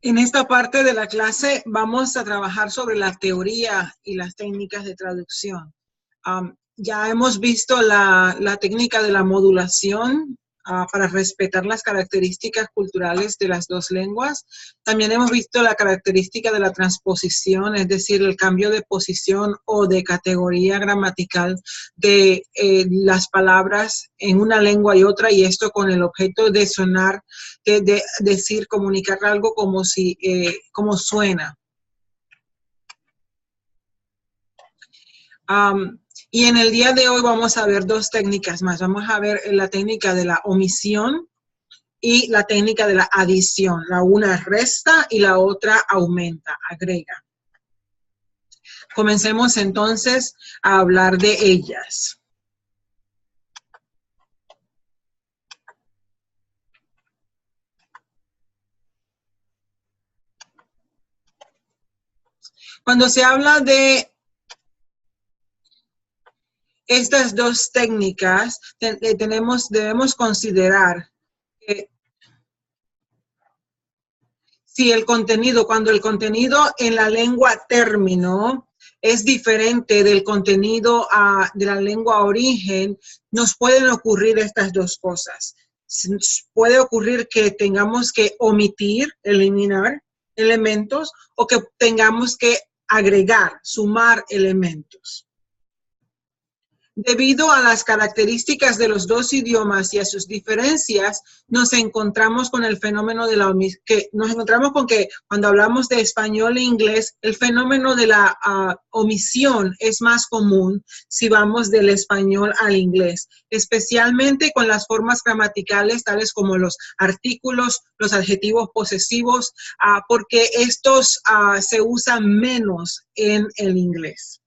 En esta parte de la clase vamos a trabajar sobre la teoría y las técnicas de traducción. Ya hemos visto la técnica de la modulación para respetar las características culturales de las dos lenguas. También hemos visto la característica de la transposición, es decir, el cambio de posición o de categoría gramatical de las palabras en una lengua y otra, y esto con el objeto de sonar, de decir, comunicar algo como como suena. Y en el día de hoy vamos a ver dos técnicas más. Vamos a ver la técnica de la omisión y la técnica de la adición. La una resta y la otra aumenta, agrega. Comencemos entonces a hablar de ellas. Cuando se habla de estas dos técnicas, debemos considerar que si cuando el contenido en la lengua término es diferente del contenido de la lengua origen, nos pueden ocurrir estas dos cosas. Puede ocurrir que tengamos que omitir, eliminar elementos, o que tengamos que agregar, sumar elementos. Debido a las características de los dos idiomas y a sus diferencias, nos encontramos con el fenómeno de la omisión, que cuando hablamos de español e inglés, el fenómeno de la omisión es más común si vamos del español al inglés, especialmente con las formas gramaticales tales como los artículos, los adjetivos posesivos, porque estos se usan menos en el inglés.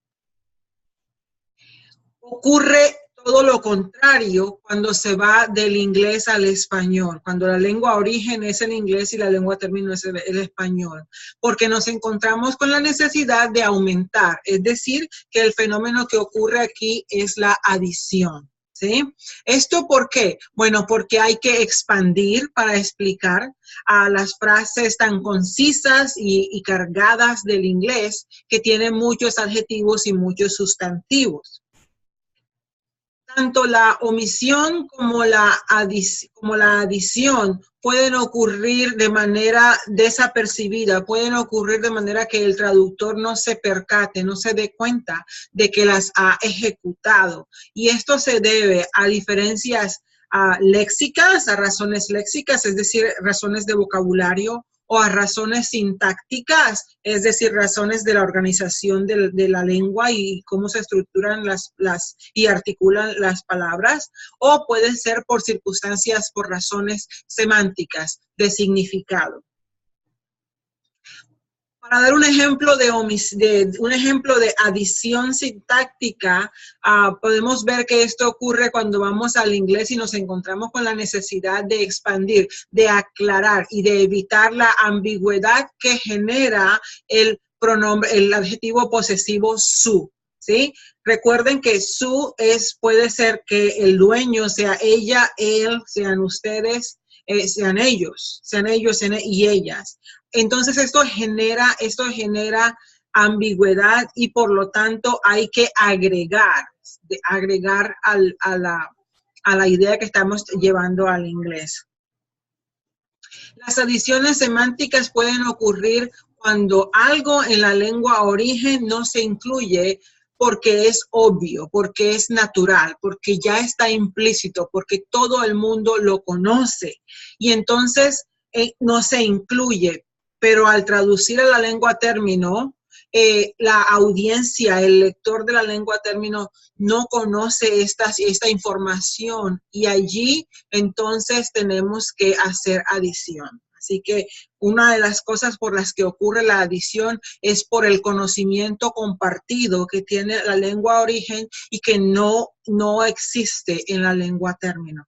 Ocurre todo lo contrario cuando se va del inglés al español, cuando la lengua origen es el inglés y la lengua término es el español, porque nos encontramos con la necesidad de aumentar, es decir, que el fenómeno que ocurre aquí es la adición. ¿Sí? ¿Esto por qué? Bueno, porque hay que expandir para explicar a las frases tan concisas y cargadas del inglés que tienen muchos adjetivos y muchos sustantivos. Tanto la omisión como la adición pueden ocurrir de manera desapercibida, pueden ocurrir de manera que el traductor no se percate, no se dé cuenta de que las ha ejecutado. Y esto se debe a diferencias léxicas, a razones léxicas, es decir, razones de vocabulario, o a razones sintácticas, es decir, razones de la organización de la lengua y cómo se estructuran y articulan las palabras, o puede ser por circunstancias, por razones semánticas de significado. Para dar un ejemplo de adición sintáctica, podemos ver que esto ocurre cuando vamos al inglés y nos encontramos con la necesidad de expandir, de aclarar y de evitar la ambigüedad que genera el adjetivo posesivo su. ¿Sí? Recuerden que su puede ser que el dueño sea ella, él, sean ustedes, sean ellos y ellas. Entonces esto genera ambigüedad y por lo tanto hay que agregar a la idea que estamos llevando al inglés. Las adiciones semánticas pueden ocurrir cuando algo en la lengua origen no se incluye porque es obvio, porque es natural, porque ya está implícito, porque todo el mundo lo conoce y entonces no se incluye. Pero al traducir a la lengua término, la audiencia, el lector de la lengua término no conoce esta información y allí entonces tenemos que hacer adición. Así que una de las cosas por las que ocurre la adición es por el conocimiento compartido que tiene la lengua origen y que no existe en la lengua término.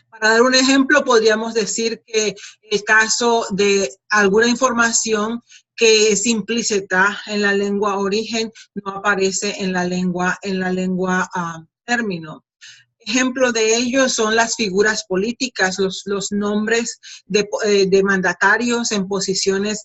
Para dar un ejemplo, podríamos decir que el caso de alguna información que es implícita en la lengua origen no aparece en la lengua término. Ejemplo de ello son las figuras políticas, los nombres de mandatarios en posiciones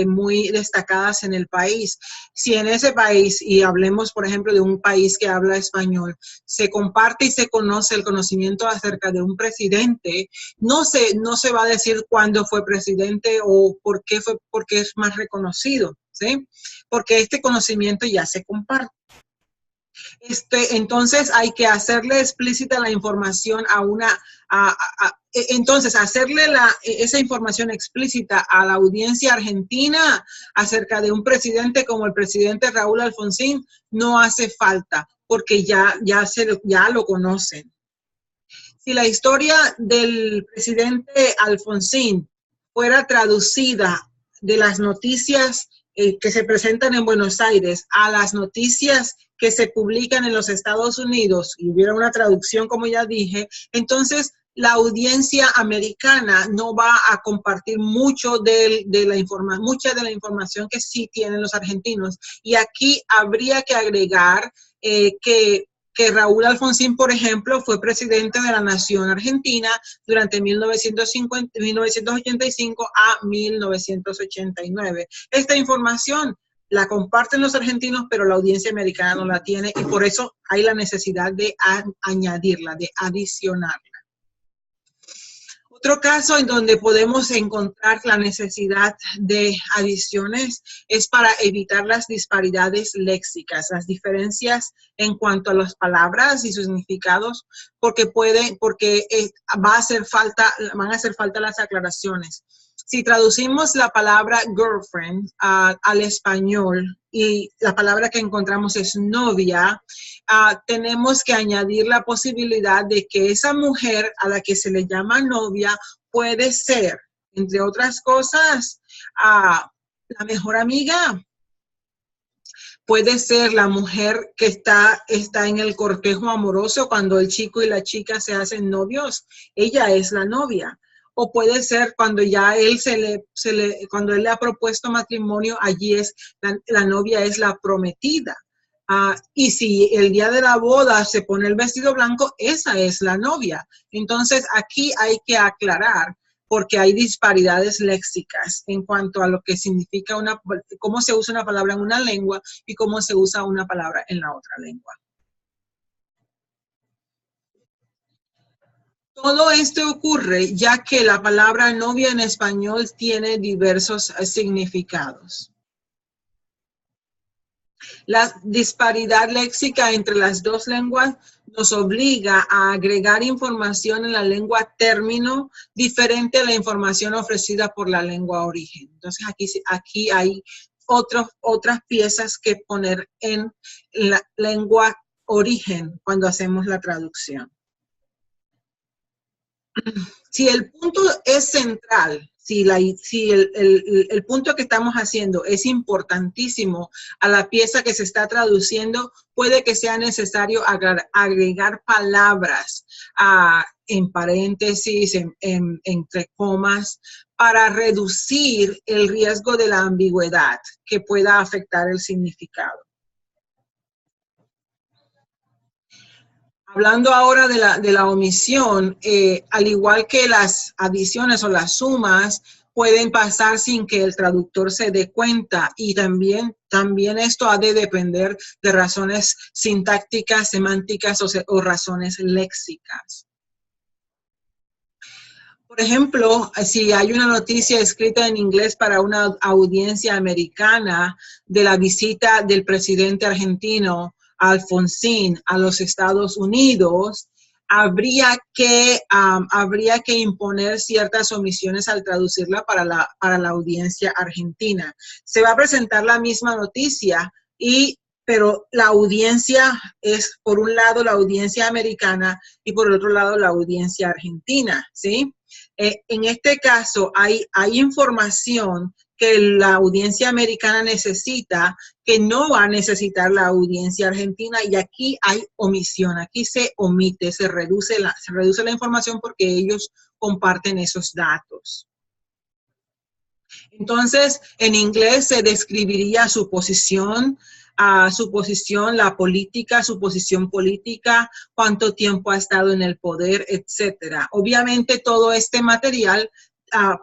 muy destacadas en el país. Si en ese país, y hablemos por ejemplo de un país que habla español, se comparte y se conoce el conocimiento acerca de un presidente, no se va a decir cuándo fue presidente o porque es más reconocido, ¿sí? Porque este conocimiento ya se comparte. Entonces hay que hacerle explícita la información entonces hacerle esa información explícita a la audiencia argentina acerca de un presidente como el presidente Raúl Alfonsín no hace falta porque ya lo conocen. Si la historia del presidente Alfonsín fuera traducida de las noticias que se presentan en Buenos Aires a las noticias que se publican en los Estados Unidos y hubiera una traducción, como ya dije, entonces la audiencia americana no va a compartir mucha de la información que sí tienen los argentinos. Y aquí habría que agregar que Raúl Alfonsín, por ejemplo, fue presidente de la Nación Argentina durante 1985 a 1989. Esta información la comparten los argentinos, pero la audiencia americana no la tiene y por eso hay la necesidad de añadirla, de adicionarla. Otro caso en donde podemos encontrar la necesidad de adiciones es para evitar las disparidades léxicas, las diferencias en cuanto a las palabras y sus significados, porque van a hacer falta las aclaraciones. Si traducimos la palabra girlfriend al español y la palabra que encontramos es novia, tenemos que añadir la posibilidad de que esa mujer a la que se le llama novia puede ser, entre otras cosas, la mejor amiga. Puede ser la mujer que está en el cortejo amoroso cuando el chico y la chica se hacen novios. Ella es la novia. O puede ser cuando ya cuando él le ha propuesto matrimonio, allí la novia es la prometida. Y si el día de la boda se pone el vestido blanco, esa es la novia. Entonces aquí hay que aclarar porque hay disparidades léxicas en cuanto a lo que significa cómo se usa una palabra en una lengua y cómo se usa una palabra en la otra lengua. Todo esto ocurre ya que la palabra novia en español tiene diversos significados. La disparidad léxica entre las dos lenguas nos obliga a agregar información en la lengua término diferente a la información ofrecida por la lengua origen. Entonces aquí hay otras piezas que poner en la lengua origen cuando hacemos la traducción. Si el punto es central, si el punto que estamos haciendo es importantísimo a la pieza que se está traduciendo, puede que sea necesario agregar palabras en paréntesis, entre comas, para reducir el riesgo de la ambigüedad que pueda afectar el significado. Hablando ahora de la omisión, al igual que las adiciones o las sumas pueden pasar sin que el traductor se dé cuenta y también esto ha de depender de razones sintácticas, semánticas o razones léxicas. Por ejemplo, si hay una noticia escrita en inglés para una audiencia americana de la visita del presidente argentino Alfonsín a los Estados Unidos, habría que imponer ciertas omisiones al traducirla para la audiencia argentina. Se va a presentar la misma noticia, pero la audiencia es, por un lado, la audiencia americana y por el otro lado, la audiencia argentina, ¿sí? En este caso, hay información que la audiencia americana necesita, que no va a necesitar la audiencia argentina, y aquí hay omisión, aquí se omite, se reduce la información porque ellos comparten esos datos. Entonces, en inglés se describiría su posición, su posición, la política, su posición política, cuánto tiempo ha estado en el poder, etcétera. Obviamente todo este material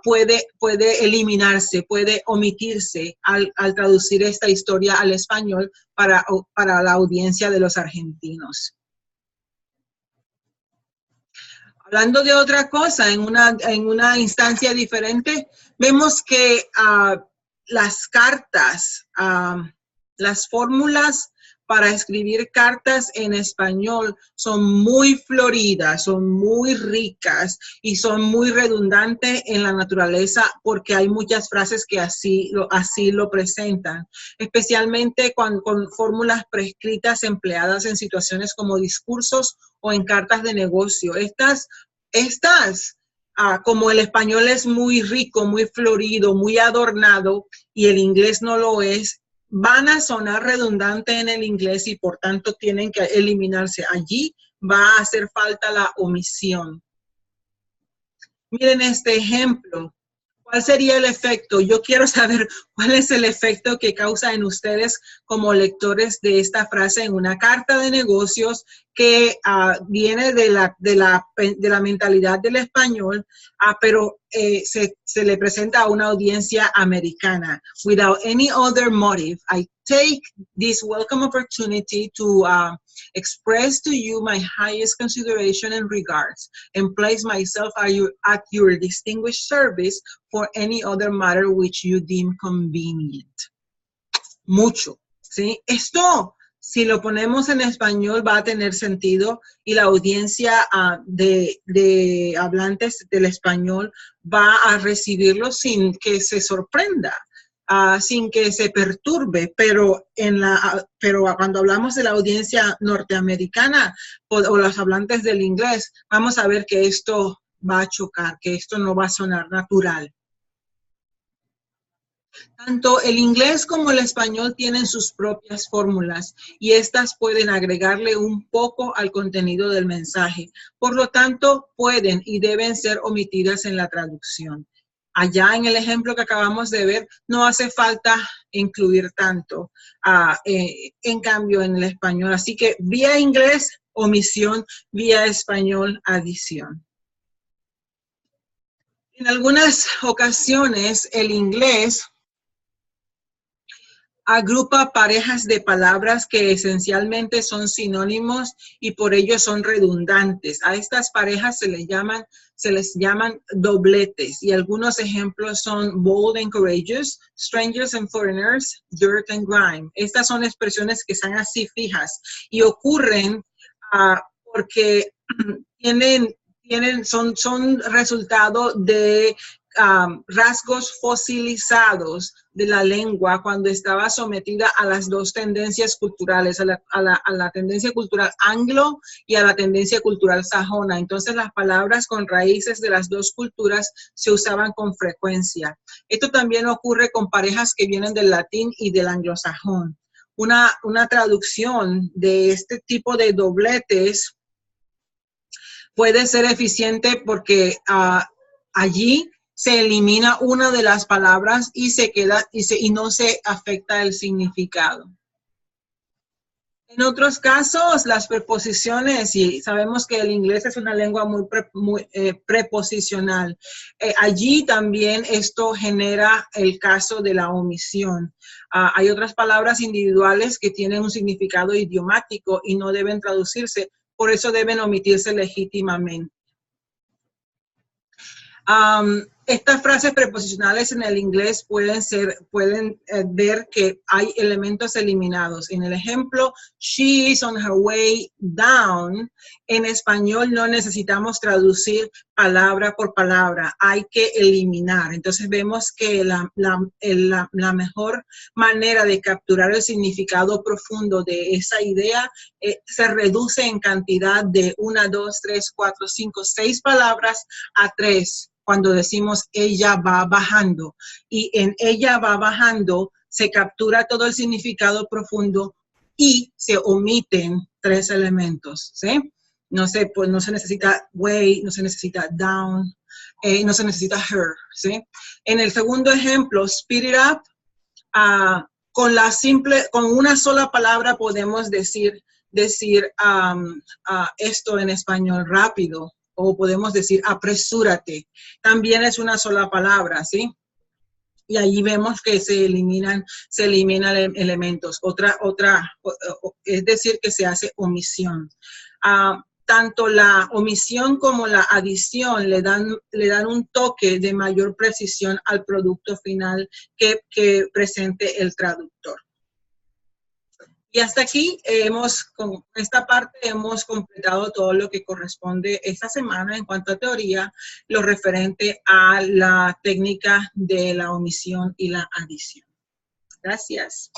puede eliminarse, puede omitirse al traducir esta historia al español para la audiencia de los argentinos. Hablando de otra cosa, en una instancia diferente, vemos que las cartas, las fórmulas para escribir cartas en español son muy floridas, son muy ricas y son muy redundantes en la naturaleza porque hay muchas frases que así lo presentan, especialmente con fórmulas prescritas empleadas en situaciones como discursos o en cartas de negocio. Estas como el español es muy rico, muy florido, muy adornado y el inglés no lo es, van a sonar redundantes en el inglés y por tanto tienen que eliminarse. Allí va a hacer falta la omisión. Miren este ejemplo. ¿Cuál sería el efecto? Yo quiero saber cuál es el efecto que causa en ustedes como lectores de esta frase en una carta de negocios que viene de la mentalidad del español, pero se le presenta a una audiencia americana. Without any other motive, I take this welcome opportunity to express to you my highest consideration and regards and place myself at your distinguished service for any other matter which you deem convenient. Mucho, ¿sí? Esto, si lo ponemos en español, va a tener sentido y la audiencia de hablantes del español va a recibirlo sin que se sorprenda. Sin que se perturbe, pero cuando hablamos de la audiencia norteamericana o los hablantes del inglés, vamos a ver que esto va a chocar, que esto no va a sonar natural. Tanto el inglés como el español tienen sus propias fórmulas y estas pueden agregarle un poco al contenido del mensaje. Por lo tanto, pueden y deben ser omitidas en la traducción. Allá en el ejemplo que acabamos de ver, no hace falta incluir tanto, en cambio en el español. Así que vía inglés, omisión, vía español, adición. En algunas ocasiones, el inglés agrupa parejas de palabras que esencialmente son sinónimos y por ello son redundantes. A estas parejas se les llaman dobletes y algunos ejemplos son bold and courageous, strangers and foreigners, dirt and grime. Estas son expresiones que están así fijas y ocurren porque son resultado de rasgos fosilizados de la lengua cuando estaba sometida a las dos tendencias culturales, a la tendencia cultural anglo y a la tendencia cultural sajona. Entonces las palabras con raíces de las dos culturas se usaban con frecuencia. Esto también ocurre con parejas que vienen del latín y del anglosajón. Una traducción de este tipo de dobletes puede ser eficiente porque allí se elimina una de las palabras y se queda y no se afecta el significado. En otros casos, las preposiciones, y sabemos que el inglés es una lengua muy preposicional. Allí también esto genera el caso de la omisión. Hay otras palabras individuales que tienen un significado idiomático y no deben traducirse, por eso deben omitirse legítimamente. Estas frases preposicionales en el inglés pueden ver que hay elementos eliminados. En el ejemplo, she is on her way down. En español no necesitamos traducir palabra por palabra. Hay que eliminar. Entonces vemos que la mejor manera de capturar el significado profundo de esa idea se reduce en cantidad de 1, 2, 3, 4, 5, 6 palabras a 3. Cuando decimos ella va bajando y en ella va bajando se captura todo el significado profundo y se omiten 3 elementos, ¿sí? No se necesita way, no se necesita down, no se necesita her, ¿sí? En el segundo ejemplo, speed it up, con una sola palabra podemos decir esto en español rápido, o podemos decir apresúrate. También es una sola palabra, ¿sí? Y allí vemos que se eliminan elementos. Es decir, que se hace omisión. Tanto la omisión como la adición le dan un toque de mayor precisión al producto final que presente el traductor. Y hasta aquí con esta parte hemos completado todo lo que corresponde esta semana en cuanto a teoría, lo referente a la técnica de la omisión y la adición. Gracias.